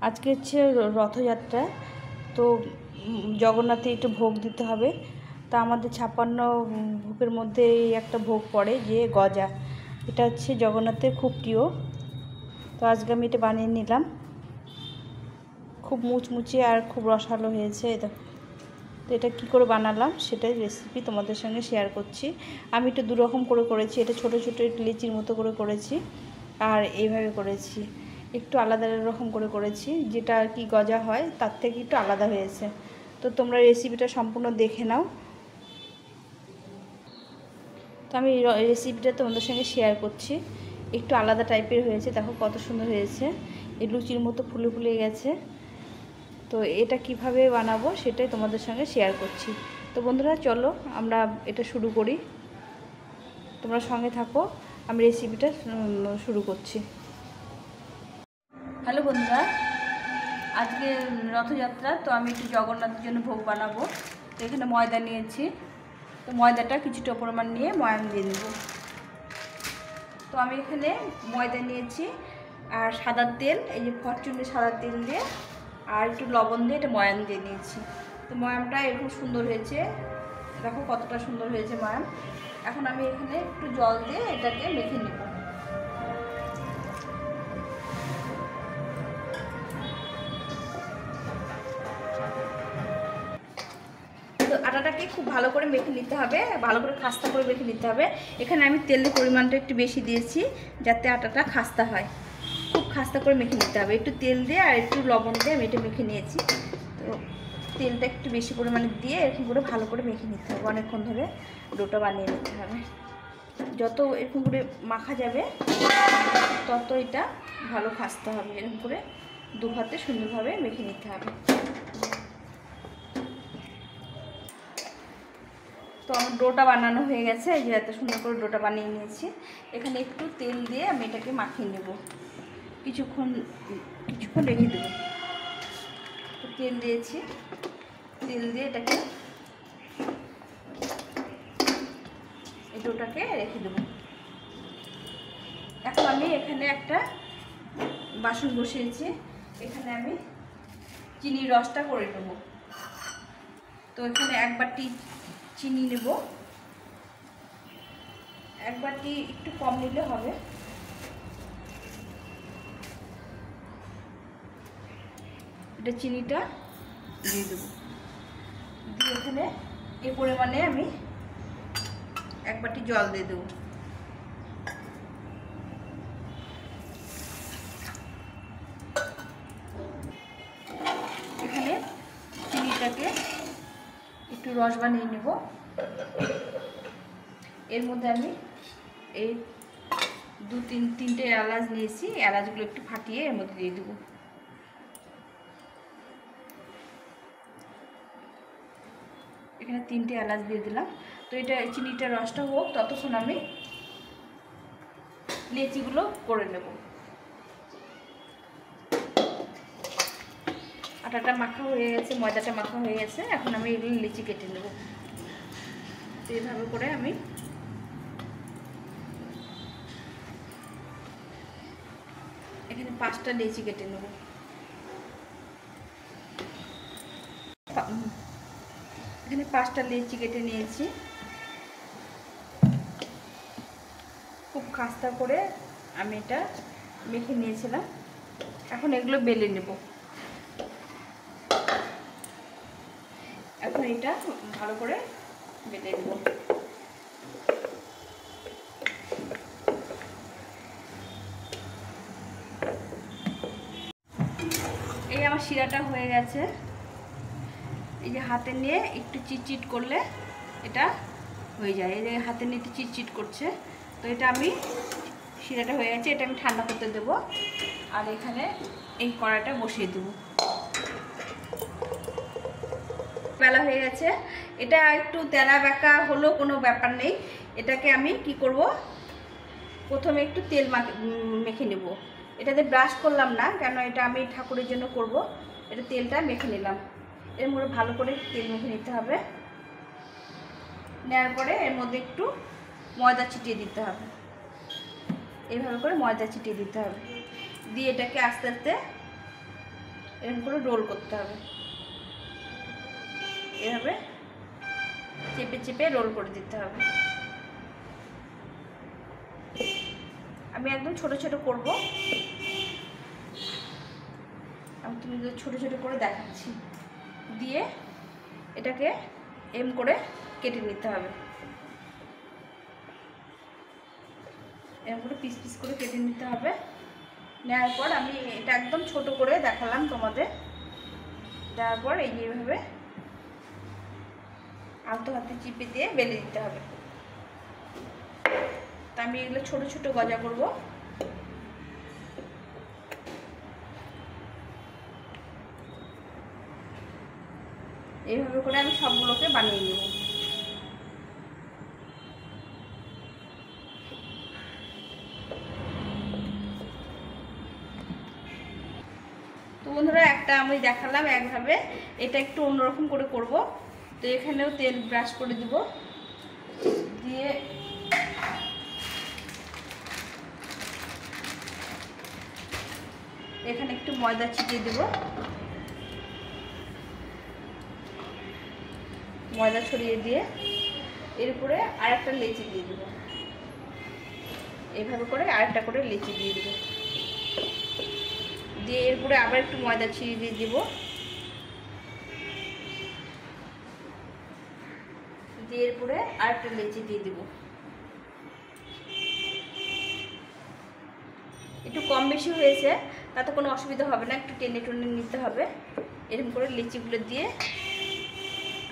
আজকে হচ্ছে রথযাত্রা, তো জগন্নাথে একটু ভোগ দিতে হবে। তা আমাদের 56 ভোগের মধ্যে এই একটা ভোগ পড়ে যে গজা। এটা হচ্ছে জগন্নাথের খুব প্রিয়। তো আজকে আমি এটা বানিয়ে নিলাম। খুব মুচমুচে আর খুব রসালো হয়েছে এটা। তো এটা কী করে বানালাম সেটাই রেসিপি তোমাদের সঙ্গে শেয়ার করছি। আমি একটু দুরকম করে করেছি। এটা ছোটো ছোটো একটু লিচির মতো করে করেছি, আর এইভাবে করেছি একটু আলাদা রকম করে করেছি, যেটা আর কি গজা হয় তার থেকে একটু আলাদা হয়েছে। তো তোমরা রেসিপিটা সম্পূর্ণ দেখে নাও। তো আমি রেসিপিটা তোমাদের সঙ্গে শেয়ার করছি। একটু আলাদা টাইপের হয়েছে, দেখো কত সুন্দর হয়েছে, এই লুচির মতো ফুলে ফুলে গেছে। তো এটা কিভাবে বানাবো সেটাই তোমাদের সঙ্গে শেয়ার করছি। তো বন্ধুরা চলো আমরা এটা শুরু করি, তোমরা সঙ্গে থাকো। আমি রেসিপিটা শুরু করছি। হ্যালো বন্ধুরা, আজকে রথযাত্রা, তো আমি একটু জগন্নাথের জন্য ভোগ বানাবো। তো এখানে ময়দা নিয়েছি, তো ময়দাটা কিছুটা পরিমাণ নিয়ে ময়ান দিয়ে দেব। তো আমি এখানে ময়দা নিয়েছি আর সাদা তেল, এই যে ফরচুনের সাদা তেল দিয়ে আর একটু লবণ দিয়ে এটা ময়ান দিয়ে নিয়েছি। তো ময়ানটা এরকম সুন্দর হয়েছে, দেখো কতটা সুন্দর হয়েছে ময়ান। এখন আমি এখানে একটু জল দিয়ে এটাকে মেখে নেব। তো আটাটাকে খুব ভালো করে মেখে নিতে হবে, ভালো করে খাস্তা করে মেখে নিতে হবে। এখানে আমি তেলের পরিমাণটা একটু বেশি দিয়েছি যাতে আটাটা খাস্তা হয়। খুব খাস্তা করে মেখে নিতে হবে, একটু তেল দিয়ে আর একটু লবণ দিয়ে আমি এটা মেখে নিয়েছি। তো তেলটা একটু বেশি পরিমাণে দিয়ে এরকম করে ভালো করে মেখে নিতে হবে, অনেকক্ষণ ধরে ডোটা বানিয়ে নিতে হবে। যত এরকম করে মাখা যাবে তত এটা ভালো খাস্তা হবে। এরকম করে দু হাতে সুন্দরভাবে মেখে নিতে হবে। তো আমার ডোটা বানানো হয়ে গেছে, এই যে এত সুন্দর করে ডোটা বানিয়ে নিয়েছি। এখানে একটু তেল দিয়ে আমি এটাকে মাখিয়ে নেব, কিছুক্ষণ রেখে দেবো। তো তেল দিয়েছি, তেল দিয়ে এটাকে এই ডোটাকে রেখে দেবো। এখন আমি এখানে একটা বাসন বসিয়েছি, এখানে আমি চিনির রসটা করে নেব। তো এখানে এক বাটি চিনি নেব, এক বাটি একটু কম নিলে হবে। এটা চিনিটা দিয়ে দেবো, দিয়ে এখানে এই পরিমাণে আমি এক বাটি জল দিয়ে দেবো। এখানে চিনিটাকে একটু রস বানিয়ে নেব। এর মধ্যে আমি এই তিনটে এলাচ নিয়েছি, এলাচগুলো একটু ফাটিয়ে এর মধ্যে দিয়ে দেবো। এখানে 3টে এলাচ দিয়ে দিলাম। তো এটা চিনিটার রসটা হোক, ততক্ষণ আমি লেচিগুলো করে নেব। আটাটা মাখা হয়ে গেছে, ময়দাটা মাখা হয়ে গেছে, এখন আমি এগুলো লেচি কেটে নেব। তো এইভাবে করে আমি এখানে 5টা লেচি কেটে নেব। এখানে 5টা লেচি কেটে নিয়েছি। খুব খাস্তা করে আমি এটা মেখে নিয়েছিলাম, এখন এগুলো বেলে নেব। এখন এটা ভালো করে বেলে নেব। এই আমার শিরাটা হয়ে গেছে, এই যে হাতে নিয়ে একটু চিটচিট করলে এটা হয়ে যায়। এই যে হাতে নিয়ে একটু চিটচিট করছে, তো এটা আমি শিরাটা হয়ে গেছে, এটা আমি ঠান্ডা করতে দেবো। আর এখানে এই কড়াইটা বসিয়ে দেবো। বেলা হয়ে গেছে, এটা একটু তেলা বেঁকা হলেও কোনো ব্যাপার নেই। এটাকে আমি কি করব, প্রথমে একটু তেল মেখে নেব। এটাতে ব্রাশ করলাম না, কেন এটা আমি ঠাকুরের জন্য করব। এটা তেলটা মেখে নিলাম, এর মধ্যে ভালো করে তেল মেখে নিতে হবে। নেওয়ার পরে এর মধ্যে একটু ময়দা ছিটিয়ে দিতে হবে, এইভাবে করে ময়দা ছিটিয়ে দিতে হবে। দিয়ে এটাকে আস্তে আস্তে এরকম করে রোল করতে হবে, এভাবে চেপে চেপে রোল করে দিতে হবে। আমি একদম ছোট ছোট করব, আমি তোমাদের ছোট ছোট করে দেখাচ্ছি। দিয়ে এটাকে এম করে কেটে নিতে হবে, এরকম করে পিস পিস করে কেটে নিতে হবে। নেওয়ার পর আমি এটা একদম ছোট করে দেখালাম তোমাদের। দেওয়ার পর এইভাবে আলতো হাতে চিপে দিয়ে বেলে দিতে হবে। তা আমি এগুলো ছোট ছোট গজা করব। এইভাবে করে আমি সবগুলোকে বানিয়ে নেব। তো বন্ধুরা, একটা আমি দেখালাম একভাবে, এটা একটু অন্যরকম করে করব। তো এখানেও তেল ব্রাশ করে দিব, দিয়ে এখানে একটু ময়দা ছিটিয়ে দেব, ময়দা ছড়িয়ে দিয়ে এর উপরে আরেকটা লেচি দিয়ে দেব। এইভাবে করে আরেকটা করে লেচি দিয়ে দেব, দিয়ে এরপরে আবার একটু ময়দা ছিটিয়ে দিয়ে দেব, দিয়ে এরপরে আরেকটা লেচি দিয়ে দেব। একটু কম বেশি হয়েছে তাতে কোনো অসুবিধা হবে না, একটু টেনে টেনে নিতে হবে। এরকম করে লেচিগুলো দিয়ে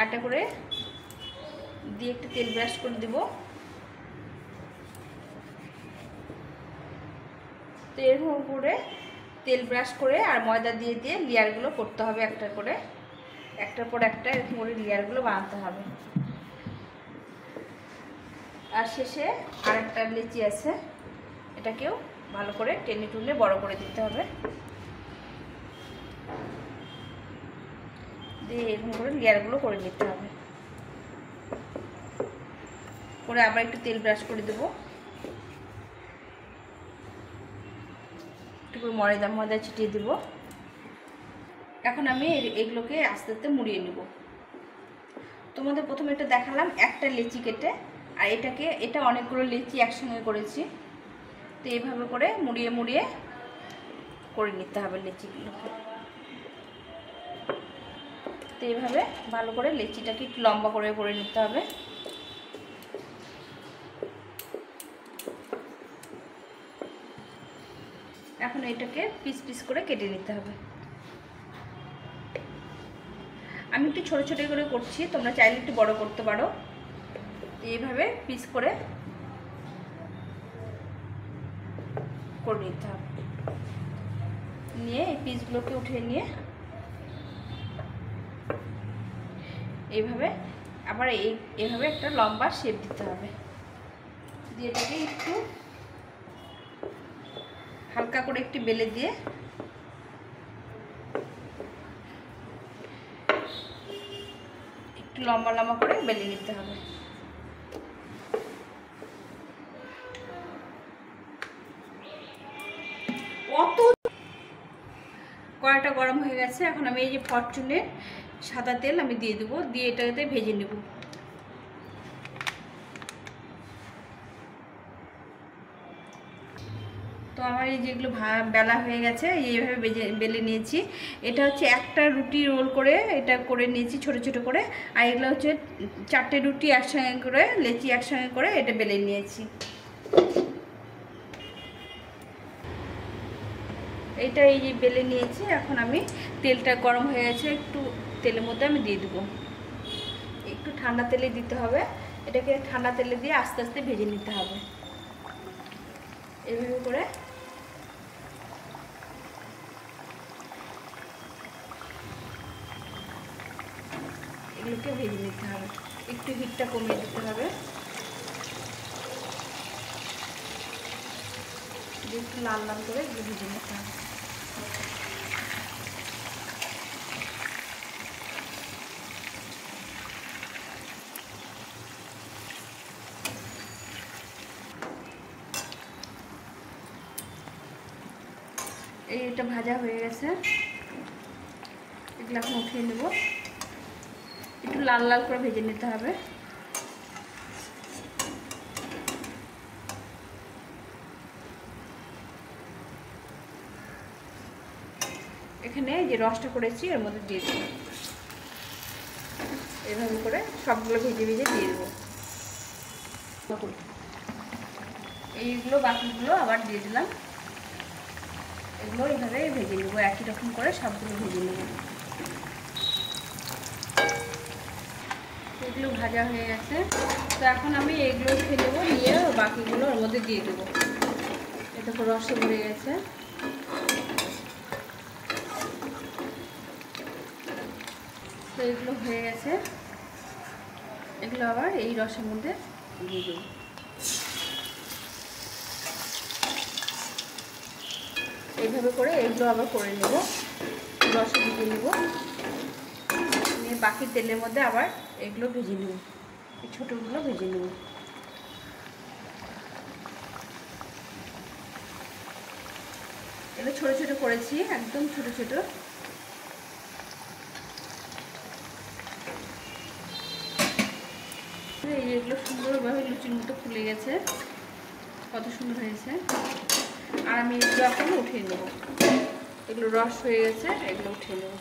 আটা করে দিয়ে একটু তেল ব্রাশ করে দেব। তো এরকম করে তেল ব্রাশ করে আর ময়দা দিয়ে দিয়ে লেয়ারগুলো করতে হবে, একটা করে একটার পর একটা এরকম করে লেয়ারগুলো বানাতে হবে। আর শেষে আরেকটা লেচি আছে, এটাকেও ভালো করে টেনে টুনে বড় করে দিতে হবে। দিয়ে এরকম করে লেয়ারগুলো করে নিতে হবে। করে আবার একটু তেল ব্রাশ করে দেবো, একটু করে ময়দা ছিটিয়ে দেব। এখন আমি এগুলোকে আস্তে আস্তে মুড়িয়ে নেব। তোমাদের প্রথমে এটা দেখালাম একটা লেচি কেটে, আর এটা অনেকগুলো লেচি একসঙ্গে করেছি। তো এইভাবে করে মুড়িয়ে মুড়িয়ে করে নিতে হবে লেচিগুলোকে। তো এইভাবে ভালো করে লেচিটাকে একটু লম্বা করে নিতে হবে। এখন এটাকে পিস পিস করে কেটে নিতে হবে। আমি একটু ছোট ছোট করে করছি, তোমরা চাইলে একটু বড় করতে পারো। এইভাবে পিস করে নিতে হবে। নিয়ে এই পিসগুলোকে উঠিয়ে নিয়ে এইভাবে আবার এইভাবে একটা লম্বা শেপ দিতে হবে। দিয়ে এটাকে একটু হালকা করে একটু বেলে দিয়ে একটু লম্বা লম্বা করে বেলে নিতে হবে। কড়াইটা গরম হয়ে গেছে, এখন আমি এই যে ফরচুনের সাদা তেল আমি দিয়ে দেবো, দিয়ে এটাতে ভেজে নেব। তো আমার এই যেগুলো বেলা হয়ে গেছে, এইভাবে বেলে নিয়েছি। এটা হচ্ছে একটা রুটি রোল করে এটা করে নিয়েছি ছোট ছোট করে, আর এগুলো হচ্ছে 4টে রুটি একসঙ্গে করে লেচি একসঙ্গে করে এটা বেলে নিয়েছি। এটা এই যে বেলে নিয়েছি। এখন আমি তেলটা গরম হয়ে গেছে, একটু তেলের মধ্যে আমি দিয়ে দেবো। একটু ঠান্ডা তেলে দিতে হবে, এটাকে ঠান্ডা তেলে দিয়ে আস্তে আস্তে ভেজে নিতে হবে। এইভাবে করে এগুলোকে ভেজে নিতে হবে, একটু হিটটা কমিয়ে দিতে হবে, একটু লাল লাল করে এগুলো ভেজে নিতে হবে। এটা ভাজা হয়ে গেছে। এগুলো এখন উঠিয়ে নেব। একটু লাল লাল করে ভেজে নিতে হবে। এখানে যে রসটা করেছি এর মধ্যে দিয়ে দেবো। এভাবে করে সবগুলো ভেজে ভেজে দিয়ে দেবো। এইগুলো বাকিগুলো আবার দিয়ে দিলাম। এগুলো এইভাবে ভেজে নেবো, একই রকম করে সবগুলো ভেজে নেব। এগুলো ভাজা হয়ে গেছে, তো এখন আমি এগুলো উঠিয়ে নেবো, নিয়ে বাকিগুলো ওর মধ্যে দিয়ে দেবো। এটা তো রসে ভরে গেছে। তো এগুলো হয়ে গেছে, এগুলো আবার এই রসের মধ্যে দিয়ে দেবো। এইভাবে করে এগুলো আবার করে নেব, রসে ভেজে নেব, নিয়ে বাকি তেলের মধ্যে আবার এগুলো ভেজে নেব, এই ছোটোগুলো ভেজে নেব। এগুলো ছোটো ছোটো করেছি, একদম ছোটো ছোটো। এগুলো সুন্দরভাবে লুচির মতো ফুলে গেছে, কত সুন্দর হয়েছে। আর আমি এগুলো এখন উঠিয়ে নেব, এগুলো রস হয়ে গেছে, এগুলো উঠিয়ে নেব।